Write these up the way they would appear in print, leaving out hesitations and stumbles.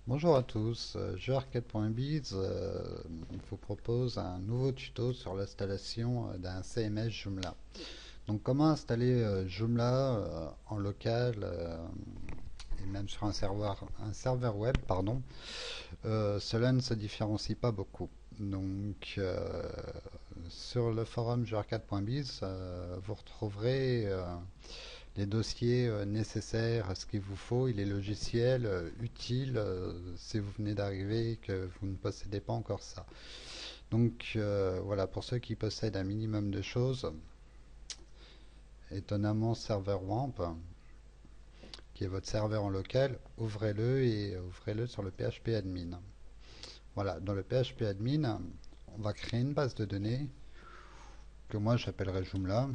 Bonjour à tous, jeuxarcade.biz vous propose un nouveau tuto sur l'installation d'un CMS Joomla. Donc comment installer Joomla en local et même sur un serveur web, pardon. Cela ne se différencie pas beaucoup. Donc sur le forum jeuxarcade.biz vous retrouverez les dossiers nécessaires, ce qu'il vous faut, et les logiciels utiles si vous venez d'arriver et que vous ne possédez pas encore ça. Donc voilà, pour ceux qui possèdent un minimum de choses, étonnamment Server WAMP, qui est votre serveur en local, ouvrez-le et ouvrez-le sur le PHP admin. Voilà, dans le PHP admin, on va créer une base de données que moi j'appellerai Joomla.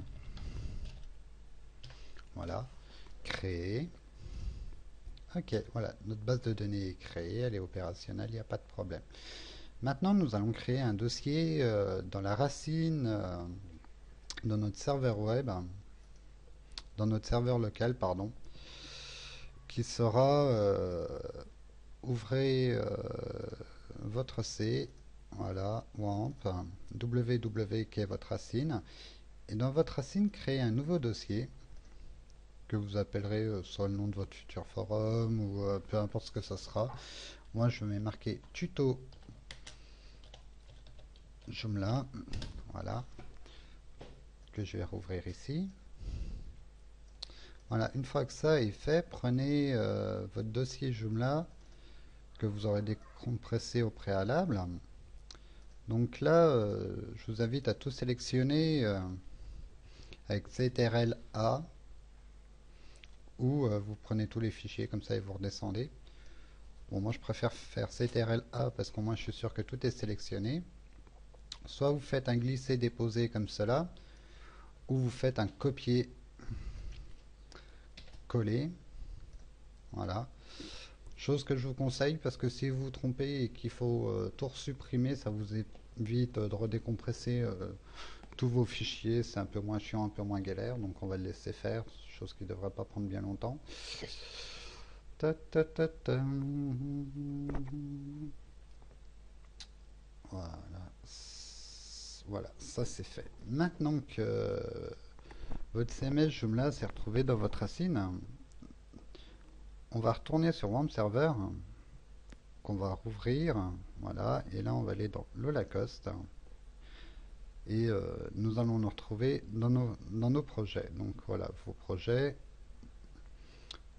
Voilà, créer. Ok, voilà, notre base de données est créée, elle est opérationnelle, il n'y a pas de problème. Maintenant, nous allons créer un dossier dans la racine, dans notre serveur web, dans notre serveur local, pardon, qui sera ouvrez votre C, voilà, WAMP, www qui est votre racine, et dans votre racine, créez un nouveau dossier que vous appellerez soit le nom de votre futur forum ou peu importe ce que ça sera. Moi, je vais marquer tuto Joomla, voilà, que je vais rouvrir ici. Voilà, une fois que ça est fait, prenez votre dossier Joomla que vous aurez décompressé au préalable. Donc là, je vous invite à tout sélectionner avec CTRL A ou vous prenez tous les fichiers comme ça et vous redescendez. Bon, moi je préfère faire CTRL A parce qu'au moins je suis sûr que tout est sélectionné. Soit vous faites un glisser-déposer comme cela, ou vous faites un copier-coller. Voilà. Chose que je vous conseille parce que si vous vous trompez et qu'il faut tout supprimer, ça vous évite de redécompresser tous vos fichiers. C'est un peu moins chiant, un peu moins galère. Donc on va le laisser faire, chose qui ne devrait pas prendre bien longtemps. Ta, ta, ta, ta. Voilà. Voilà, ça c'est fait. Maintenant que votre CMS Joomla s'est retrouvé dans votre racine, on va retourner sur WAMP Server qu'on va rouvrir. Voilà, et là on va aller dans le Lacoste et nous allons nous retrouver dans nos projets. Donc voilà, vos projets,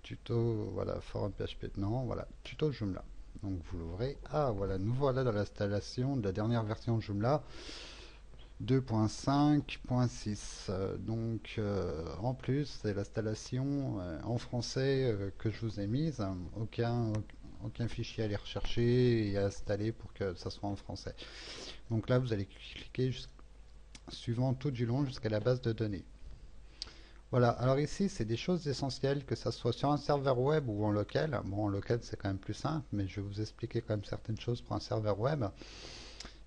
tuto, voilà, forum PHP, non, voilà, tuto Joomla. Donc vous l'ouvrez. Ah voilà, nous voilà dans l'installation de la dernière version Joomla 2.5.6. Donc en plus, c'est l'installation en français que je vous ai mise. Aucun fichier à aller rechercher et à installer pour que ça soit en français. Donc là, vous allez cliquer suivant tout du long jusqu'à la base de données. Voilà, alors ici, c'est des choses essentielles, que ça soit sur un serveur web ou en local. Bon, en local, c'est quand même plus simple, mais je vais vous expliquer quand même certaines choses pour un serveur web.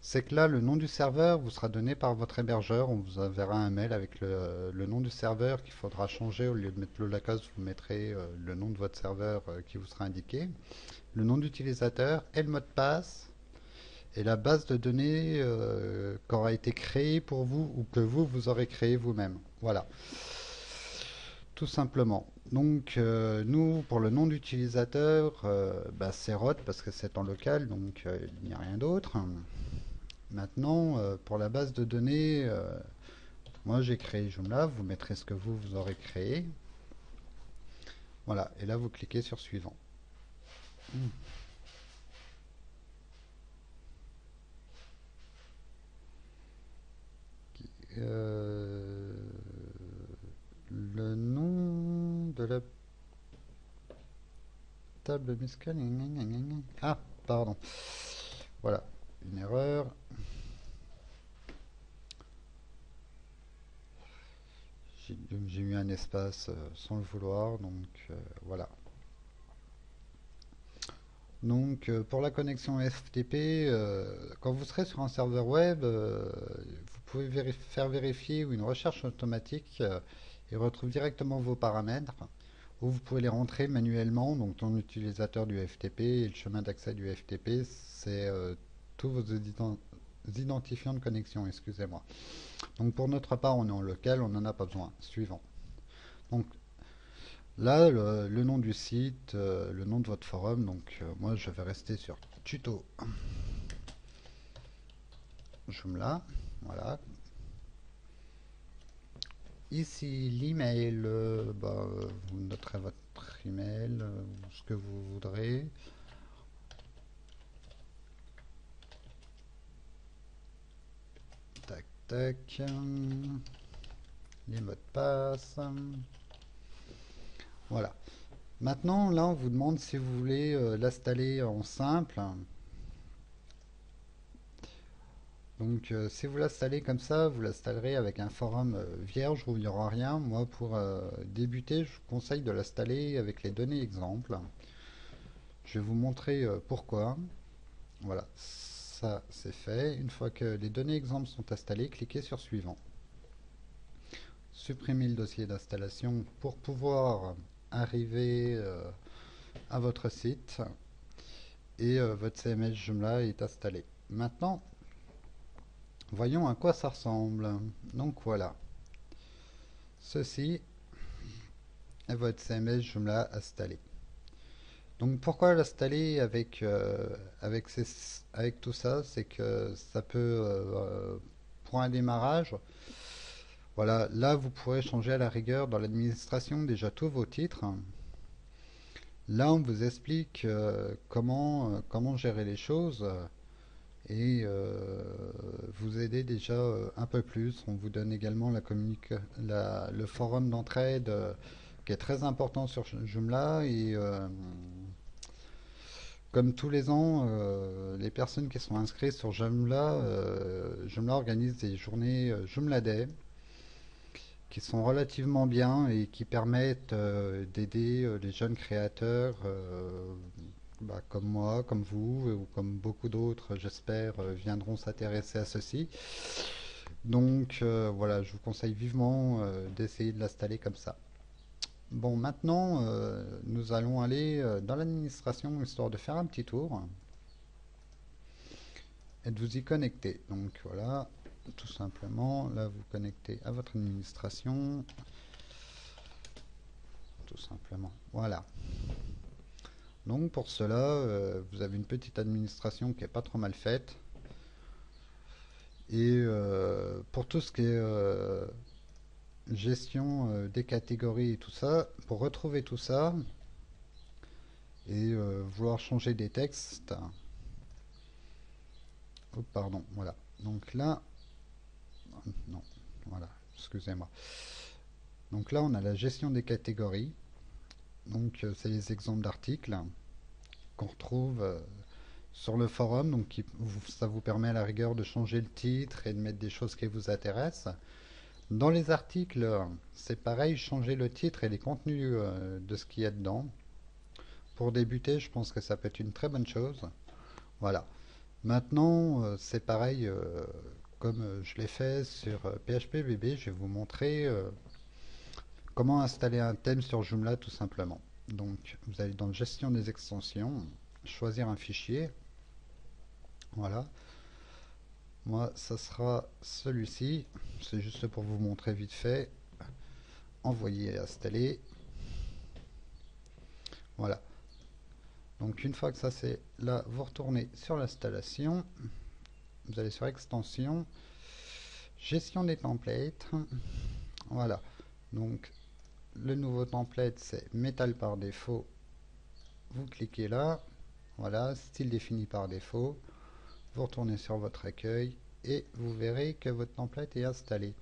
C'est que là, le nom du serveur vous sera donné par votre hébergeur. On vous enverra un mail avec le nom du serveur qu'il faudra changer. Au lieu de mettre le Lacoste, vous mettrez le nom de votre serveur qui vous sera indiqué. Le nom d'utilisateur et le mot de passe et la base de données qui aura été créée pour vous ou que vous aurez créé vous-même. Voilà, tout simplement. Donc nous, pour le nom d'utilisateur, bah, c'est Rod parce que c'est en local, donc il n'y a rien d'autre. Maintenant, pour la base de données, moi j'ai créé Joomla, vous mettrez ce que vous aurez créé. Voilà, et là vous cliquez sur suivant. Euh, le nom de la table muscale. Ah, pardon. Voilà, une erreur. J'ai eu un espace sans le vouloir, donc voilà. Donc pour la connexion FTP, quand vous serez sur un serveur web, vous pouvez faire vérifier ou une recherche automatique et retrouve directement vos paramètres. où vous pouvez les rentrer manuellement. Donc ton utilisateur du FTP et le chemin d'accès du FTP, c'est tous vos identifiants de connexion, excusez-moi. Donc pour notre part, on est en local, on n'en a pas besoin. Suivant. Donc là, le nom du site, le nom de votre forum, donc moi je vais rester sur tuto Joomla. Voilà. Ici, l'email, vous noterez votre email, ce que vous voudrez. Tac, tac. Les mots de passe. Voilà. Maintenant, là, on vous demande si vous voulez l'installer en simple. Donc, si vous l'installez comme ça, vous l'installerez avec un forum vierge où il n'y aura rien. Moi, pour débuter, je vous conseille de l'installer avec les données exemples. Je vais vous montrer pourquoi. Voilà, ça c'est fait. Une fois que les données exemples sont installées, cliquez sur suivant. Supprimez le dossier d'installation pour pouvoir arriver à votre site et votre CMS Joomla est installé. Maintenant, voyons à quoi ça ressemble. Donc voilà, ceci est votre CMS Joomla installé. Donc pourquoi l'installer avec tout ça, c'est que ça peut, pour un démarrage, voilà, là vous pourrez changer à la rigueur dans l'administration déjà tous vos titres. Là on vous explique comment gérer les choses et vous aider déjà un peu plus. On vous donne également le forum d'entraide qui est très important sur Joomla et comme tous les ans, les personnes qui sont inscrites sur Joomla, Joomla organise des journées Joomla Day qui sont relativement bien et qui permettent d'aider les jeunes créateurs comme moi, comme vous, ou comme beaucoup d'autres, j'espère, viendront s'intéresser à ceci. Donc voilà, je vous conseille vivement d'essayer de l'installer comme ça. Bon, maintenant, nous allons aller dans l'administration histoire de faire un petit tour et de vous y connecter. Donc voilà, tout simplement, là vous connectez à votre administration, tout simplement. Voilà. Donc pour cela, vous avez une petite administration qui est pas trop mal faite. Et pour tout ce qui est gestion des catégories et tout ça, pour retrouver tout ça et vouloir changer des textes, oh, pardon, voilà. Donc là, non, voilà, excusez-moi. Donc là, on a la gestion des catégories. Donc c'est les exemples d'articles qu'on retrouve sur le forum. Donc ça vous permet à la rigueur de changer le titre et de mettre des choses qui vous intéressent. Dans les articles, c'est pareil, changer le titre et les contenus de ce qu'il y a dedans. Pour débuter, je pense que ça peut être une très bonne chose. Voilà. Maintenant, c'est pareil, comme je l'ai fait sur PHP BB, je vais vous montrer comment installer un thème sur Joomla tout simplement. Donc, vous allez dans Gestion des extensions, choisir un fichier. Voilà. Moi, ça sera celui-ci. C'est juste pour vous montrer vite fait. Envoyer et installer. Voilà. Donc, une fois que ça c'est là, vous retournez sur l'installation. Vous allez sur Extension. Gestion des templates. Voilà. Donc, le nouveau template, c'est Metal par défaut. Vous cliquez là. Voilà. Style défini par défaut. Vous retournez sur votre accueil et vous verrez que votre template est installé.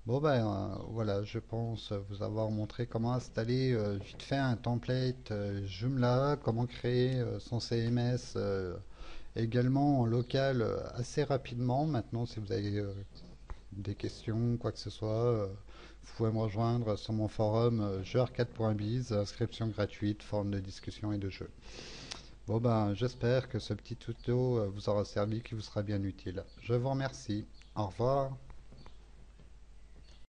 Bon ben voilà, je pense vous avoir montré comment installer vite fait un template Joomla, comment créer son CMS également en local assez rapidement. Maintenant, si vous avez des questions, quoi que ce soit, vous pouvez me rejoindre sur mon forum jeuarcade.biz, inscription gratuite, forme de discussion et de jeu. Bon ben, j'espère que ce petit tuto vous aura servi, qu'il vous sera bien utile. Je vous remercie. Au revoir.